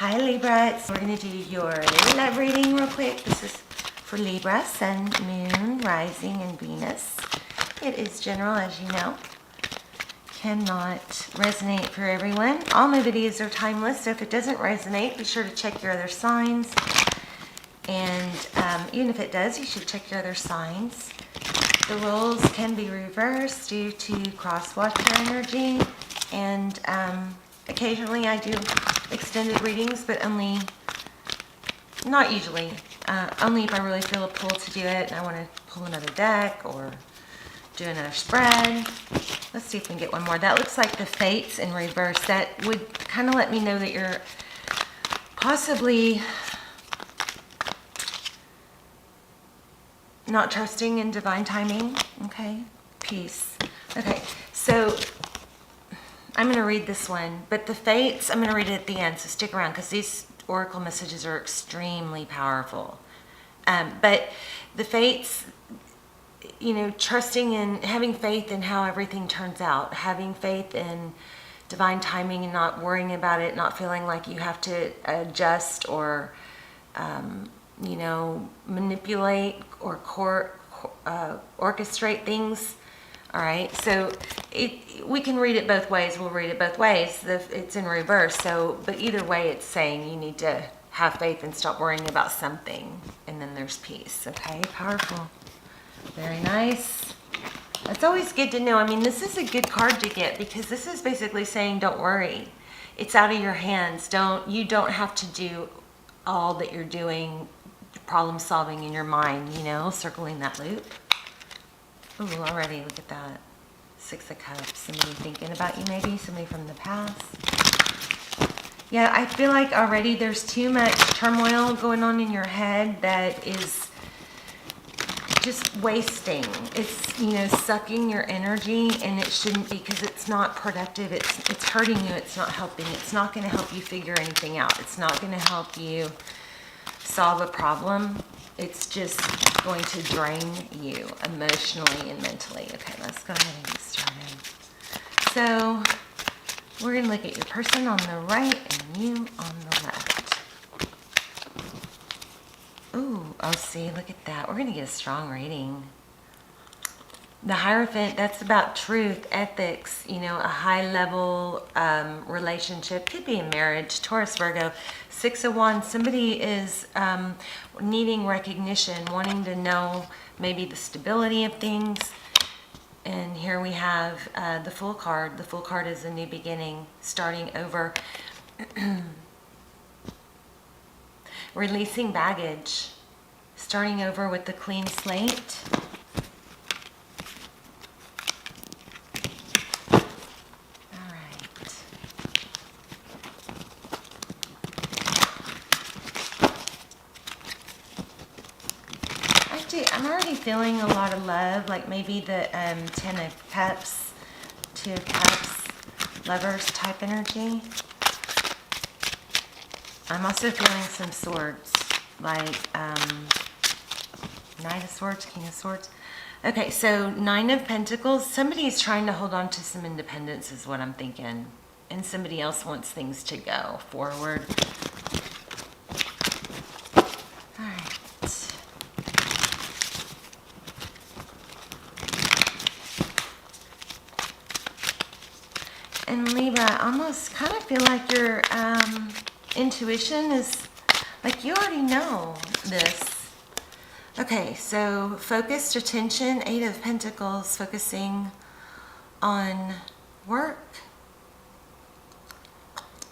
Hi Libra, we're going to do your love reading real quick. This is for Libra, Sun, Moon, Rising, and Venus. It is general, as you know. Cannot resonate for everyone. All my videos are timeless, so if it doesn't resonate, be sure to check your other signs. And even if it does, you should check your other signs. The roles can be reversed due to cross-watcher energy, and occasionally I do extended readings, but not usually, only if I really feel a pull to do it and I want to pull another deck or do another spread. Let's see if we can get one more. That looks like the Fates in reverse. That would kind of let me know that you're possibly not trusting in divine timing. Okay, peace. Okay, so I'm going to read this one, but the Fates, I'm going to read it at the end, so stick around because these oracle messages are extremely powerful. But the Fates, you know, trusting in, having faith in how everything turns out, having faith in divine timing and not worrying about it, not feeling like you have to adjust or, you know, manipulate or orchestrate things. All right, so we can read it both ways. We'll read it both ways. It's in reverse, so, but either way it's saying you need to have faith and stop worrying about something. And then there's peace, okay? Powerful. Very nice. That's always good to know. I mean, this is a good card to get because this is basically saying don't worry. It's out of your hands. You don't have to do all that you're doing, problem solving in your mind, you know, circling that loop. Ooh, already, look at that. 6 of Cups. Somebody thinking about you maybe, somebody from the past. Yeah, I feel like already there's too much turmoil going on in your head that is just wasting. It's, you know, sucking your energy, and it shouldn't be because it's not productive. It's hurting you. It's not helping. It's not going to help you figure anything out. It's not going to help you solve a problem. It's just going to drain you emotionally and mentally. Okay, let's go ahead and get started. So we're going to look at your person on the right and you on the left. Ooh, oh, see, look at that. We're going to get a strong reading. The Hierophant, that's about truth, ethics, you know, a high-level relationship. Could be a marriage. Taurus, Virgo. 6 of Wands, somebody is needing recognition, wanting to know maybe the stability of things. And here we have the Fool card. The Fool card is a new beginning, starting over. Releasing baggage, starting over with the clean slate. I'm already feeling a lot of love, like maybe the 10 of Cups, 2 of Cups, Lovers type energy. I'm also feeling some swords, like Knight of Swords, King of Swords. Okay, so 9 of Pentacles. Somebody's trying to hold on to some independence is what I'm thinking. And somebody else wants things to go forward. And Libra, I almost kind of feel like your intuition is like you already know this. Okay, so focused attention, 8 of Pentacles, focusing on work.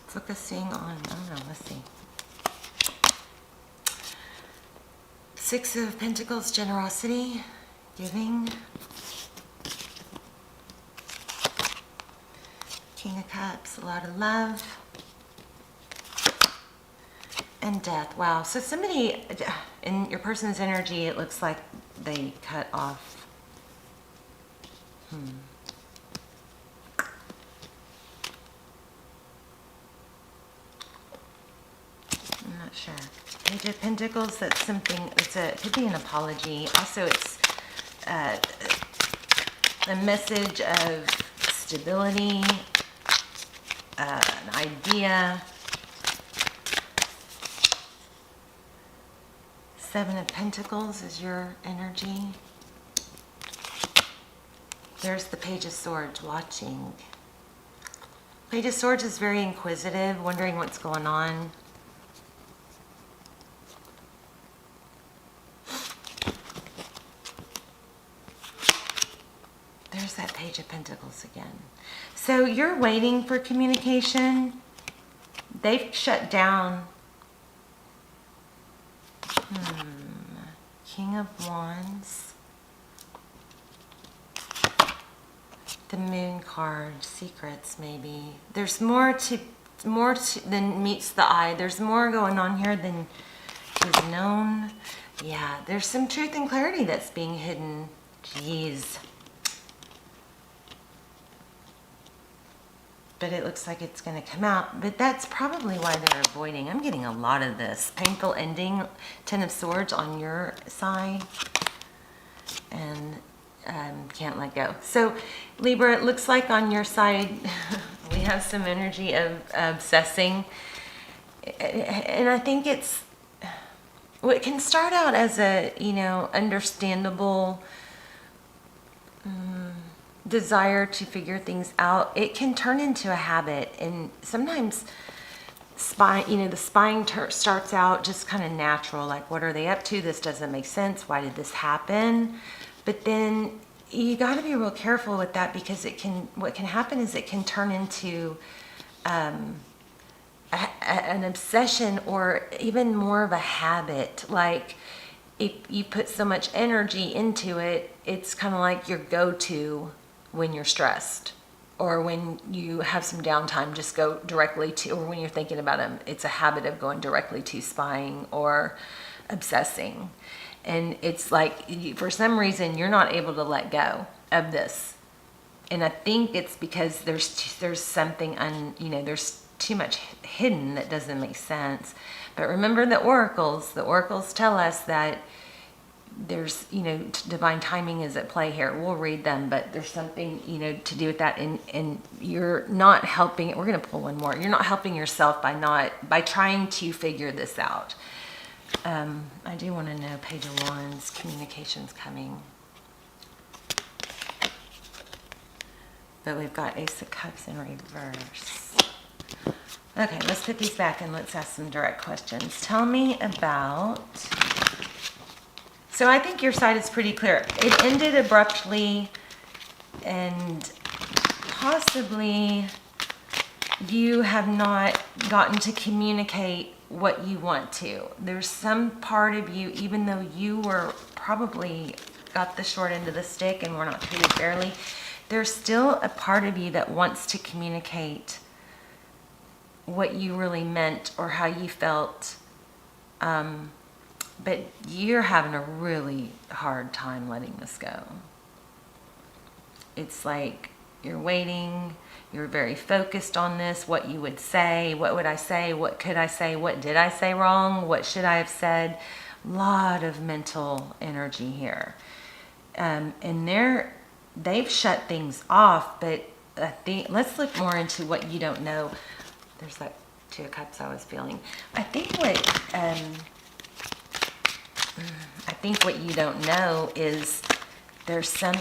Focusing on, I don't know, let's see. 6 of Pentacles, generosity, giving. King of Cups, a lot of love. And death. Wow. So somebody in your person's energy, it looks like they cut off. I'm not sure. Page of Pentacles, that's something, it could be an apology. Also, it's a message of stability, an idea, Seven of Pentacles is your energy. There's the Page of Swords watching. Page of Swords is very inquisitive, wondering what's going on. There's that Page of Pentacles again. So you're waiting for communication. They've shut down. King of Wands. The Moon card, secrets maybe. There's more than meets the eye. There's more going on here than is known. Yeah, there's some truth and clarity that's being hidden. Jeez. But it looks like it's going to come out. But that's probably why they're avoiding. I'm getting a lot of this. Painful ending, Ten of Swords on your side. And can't let go. So Libra, it looks like on your side we have some energy of obsessing. And I think it's, what can start out as a, understandable desire to figure things out, it can turn into a habit. And sometimes the spying starts out just kind of natural, like, what are they up to? This doesn't make sense. Why did this happen? But then you got to be real careful with that, because what can happen is it can turn into an obsession, or even more of a habit. Like, if you put so much energy into it, it's kind of like your go-to when you're stressed, or when you have some downtime, just go directly to, or when you're thinking about them, it's a habit of going directly to spying or obsessing. And it's like, for some reason, you're not able to let go of this. And I think it's because there's something, there's too much hidden that doesn't make sense. But remember the oracles tell us that there's, divine timing is at play here. We'll read them, but there's something, to do with that. And you're not helping, we're going to pull one more. You're not helping yourself by trying to figure this out. I do want to know, Page of Wands, communications coming. But we've got Ace of Cups in reverse. Okay, let's put these back and let's ask some direct questions. Tell me about... So I think your side is pretty clear. It ended abruptly, and possibly you have not gotten to communicate what you want to. There's some part of you, even though you were probably got the short end of the stick and were not treated fairly, there's still a part of you that wants to communicate what you really meant or how you felt. But you're having a really hard time letting this go. It's like you're waiting. You're very focused on this, what you would say, what would I say, what could I say, what did I say wrong, what should I have said. A lot of mental energy here. And they've shut things off, but I think, let's look more into what you don't know. There's that Two of Cups I was feeling. I think what you don't know is there's some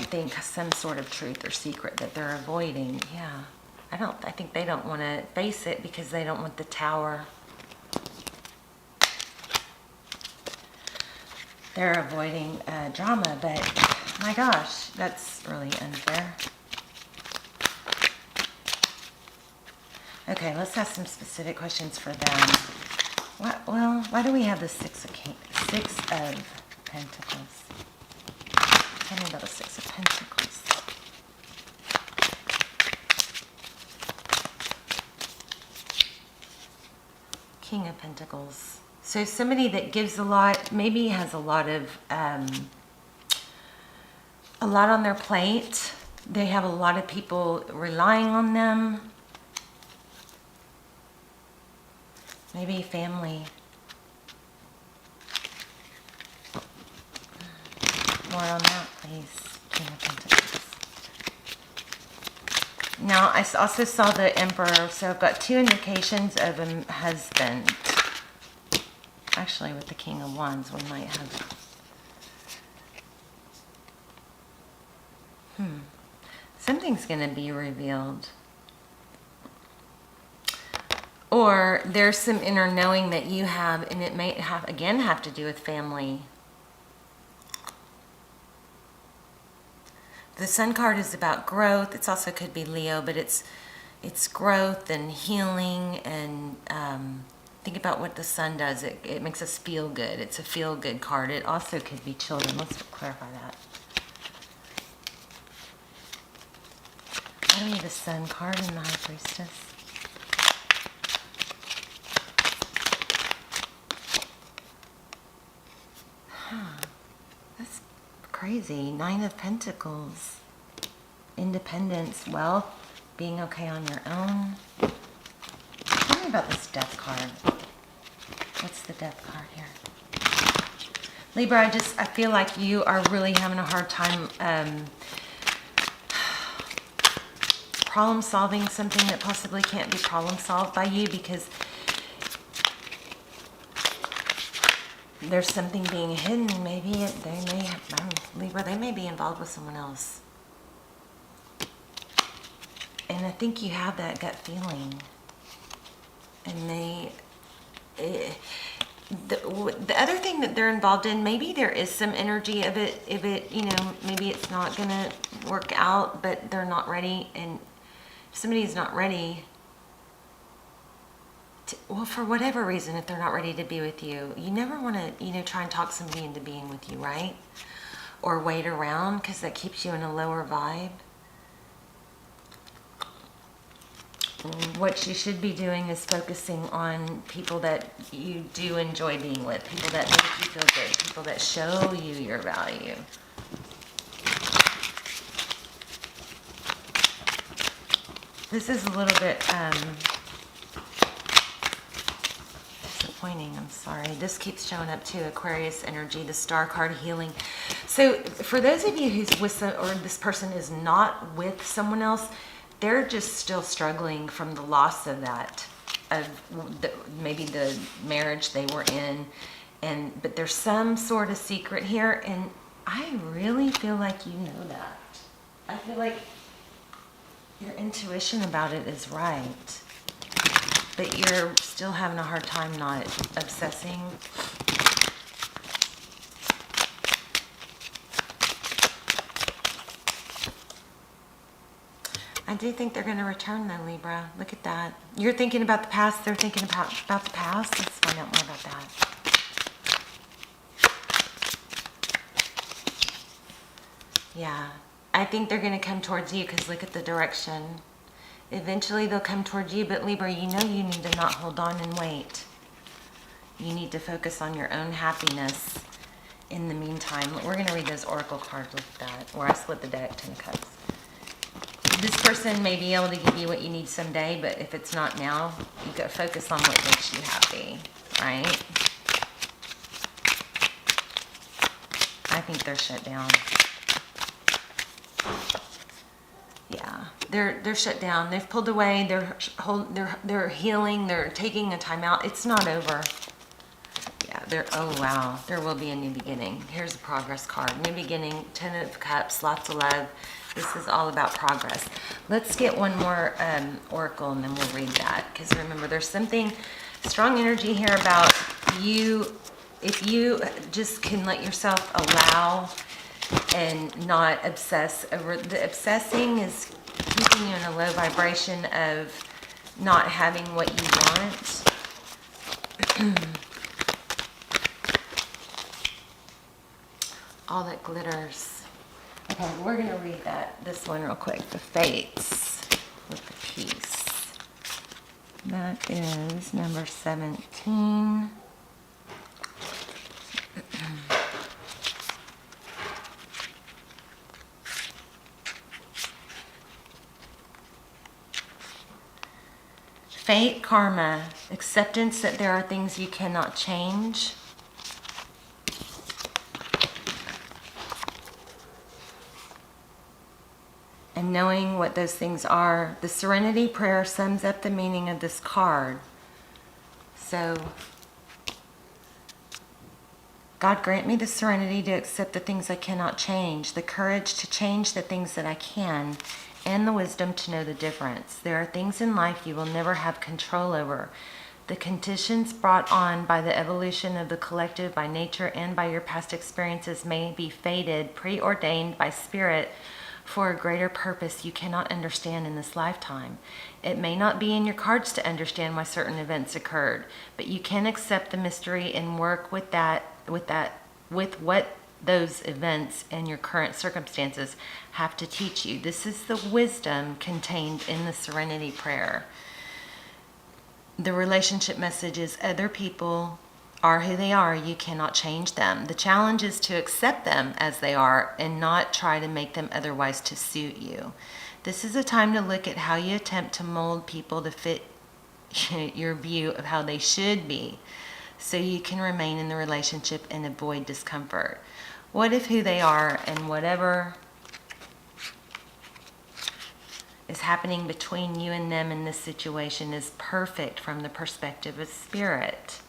sort of truth or secret that they're avoiding. Yeah. I think they don't want to face it because they don't want the Tower. They're avoiding drama, but my gosh, that's really unfair. Okay, let's ask some specific questions for them. Why do we have the Six of Pentacles? Tell me about the Six of Pentacles. King of Pentacles. So somebody that gives a lot, maybe has a lot on their plate. They have a lot of people relying on them. Maybe family. More on that, please. King of Pentacles. Now, I also saw the Emperor, so I've got two indications of a husband. Actually, with the King of Wands, we might have... Something's going to be revealed. Or there's some inner knowing that you have, and it may have, again, have to do with family. The Sun card is about growth. It also could be Leo, but it's growth and healing, and think about what the Sun does. It makes us feel good. It's a feel-good card. It also could be children. Let's clarify that. I need a Sun card in the High Priestess. That's crazy. 9 of Pentacles. Independence, wealth, being okay on your own. Tell me about this Death card. What's the Death card here? Libra, I feel like you are really having a hard time problem solving something that possibly can't be problem solved by you, because there's something being hidden. Maybe Libra, they may be involved with someone else. And I think you have that gut feeling. And the other thing that they're involved in, maybe there is some energy of it, maybe it's not going to work out, but they're not ready. And if somebody's not ready, well, for whatever reason, if they're not ready to be with you, you never want to, try and talk somebody into being with you, right? Or wait around, because that keeps you in a lower vibe. What you should be doing is focusing on people that you do enjoy being with, people that make you feel good, people that show you your value. This is a little bit disappointing. I'm sorry. This keeps showing up too. Aquarius energy, the Star card, healing. So for those of you who's with or this person is not with someone else, they're just still struggling from the loss of that, maybe the marriage they were in, but there's some sort of secret here, and I really feel like you know that. I feel like your intuition about it is right, but you're still having a hard time not obsessing. I do think they're going to return though, Libra. Look at that. You're thinking about the past. They're thinking about the past. Let's find out more about that. Yeah. I think they're going to come towards you, because look at the direction. Eventually they'll come towards you, but Libra, you need to not hold on and wait. You need to focus on your own happiness in the meantime. We're going to read those oracle cards with that, where I split the deck, 10 of Cups. This person may be able to give you what you need someday, but if it's not now, you got to focus on what makes you happy, right? I think they're shut down. Yeah, they're shut down. They've pulled away. They're healing. They're taking a time out. It's not over. Yeah, oh wow, there will be a new beginning. Here's a progress card. New beginning, 10 of Cups, lots of love. This is all about progress. Let's get one more oracle, and then we'll read that. Because remember, there's something strong energy here about you. If you just can let yourself allow and not obsess over, the obsessing is keeping you in a low vibration of not having what you want. All that glitters. Okay, we're going to read this one real quick. The Fates with the Peace. That is number 17. Fate, karma, acceptance that there are things you cannot change. And knowing what those things are. The Serenity Prayer sums up the meaning of this card. So God, grant me the serenity to accept the things I cannot change, the courage to change the things that I can, and the wisdom to know the difference. There are things in life you will never have control over. The conditions brought on by the evolution of the collective, by nature, and by your past experiences may be fated, preordained by spirit for a greater purpose you cannot understand in this lifetime. It may not be in your cards to understand why certain events occurred, but you can accept the mystery and work with what those events and your current circumstances have to teach you. This is the wisdom contained in the Serenity Prayer. The relationship message is other people are who they are. You cannot change them. The challenge is to accept them as they are and not try to make them otherwise to suit you. This is a time to look at how you attempt to mold people to fit your view of how they should be, so you can remain in the relationship and avoid discomfort. What if who they are and whatever is happening between you and them in this situation is perfect from the perspective of spirit?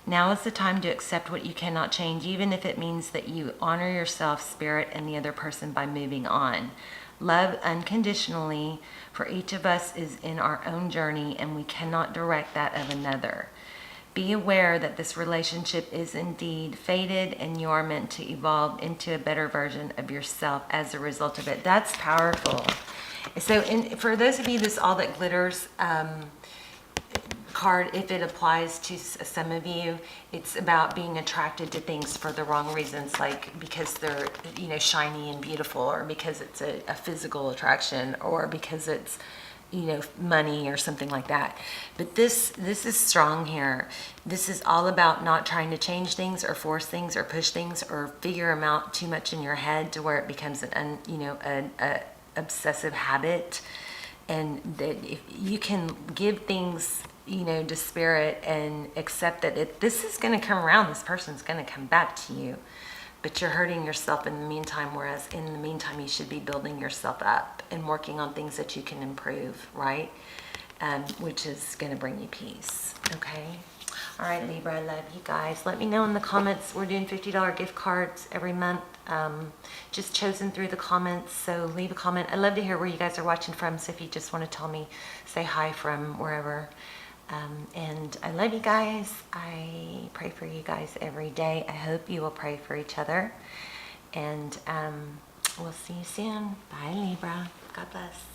Now is the time to accept what you cannot change, even if it means that you honor yourself, spirit, and the other person by moving on. Love unconditionally for each of us is in our own journey, and we cannot direct that of another. Be aware that this relationship is indeed fated, and you are meant to evolve into a better version of yourself as a result of it. That's powerful. So for those of you, this All That Glitters card, if it applies to some of you, it's about being attracted to things for the wrong reasons, like because they're, shiny and beautiful, or because it's a physical attraction, or because it's, money or something like that. But this is strong here. This is all about not trying to change things or force things or push things or figure them out too much in your head to where it becomes an obsessive habit. And that if you can give things to spirit and accept that this is going to come around, this person's going to come back to you, but you're hurting yourself in the meantime, whereas in the meantime you should be building yourself up and working on things that you can improve, right? Which is going to bring you peace. Okay. All right, Libra, I love you guys. Let me know in the comments. We're doing $50 gift cards every month, just chosen through the comments. So leave a comment. I'd love to hear where you guys are watching from. So if you just want to tell me, say hi from wherever. And I love you guys. I pray for you guys every day. I hope you will pray for each other. And we'll see you soon. Bye, Libra. God bless.